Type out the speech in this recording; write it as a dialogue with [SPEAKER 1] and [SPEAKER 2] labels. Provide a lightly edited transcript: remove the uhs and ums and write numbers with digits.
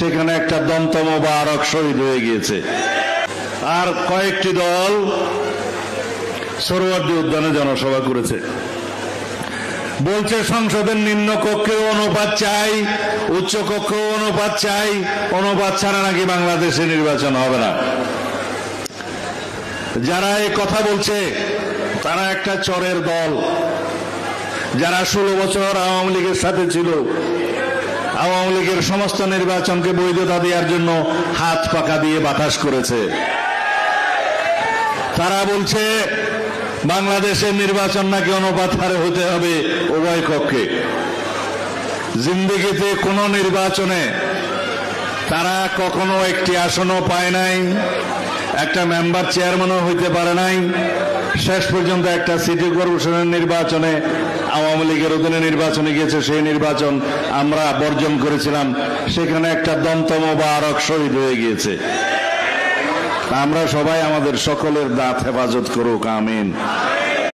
[SPEAKER 1] সেখানে একটা দন্ত মোবারক শহীদ হয়ে গিয়েছে। আর কয়েকটি দল সোহরাওয়ার্দী উদ্যানে জনসভা করেছে, বলছে সংসদের নিম্ন কক্ষেও অনুপাত চাই, উচ্চ কক্ষেও অনুপাত চাই, অনুপাত ছাড়া নাকি বাংলাদেশে নির্বাচন হবে না। যারা এই কথা বলছে তারা একটা চোরের দল, যারা 16 বছর আওয়ামী লীগের সাথে ছিল, আওয়ামী লীগের সমস্ত নির্বাচনকে বৈধতা দেওয়ার জন্য হাত পাকা দিয়ে বাতাস করেছে। তারা বলছে বাংলাদেশের নির্বাচন নাকি অনুপাত হারে হতে হবে উভয় কক্ষে। জিন্দেগিতে কোন নির্বাচনে তারা কখনো একটি আসনও পায় নাই, একটা মেম্বার চেয়ারম্যানও হইতে পারে নাই। শেষ পর্যন্ত একটা সিটি কর্পোরেশনের নির্বাচনে আওয়ামী লীগের অধীনে নির্বাচনে গিয়েছে, সেই নির্বাচন আমরা বর্জন করেছিলাম, সেখানে একটা দন্ত মোবারক শহীদ হয়ে গিয়েছে। আমরা সবাই আমাদের সকলের দাঁত হেফাজত করুক, আমিন।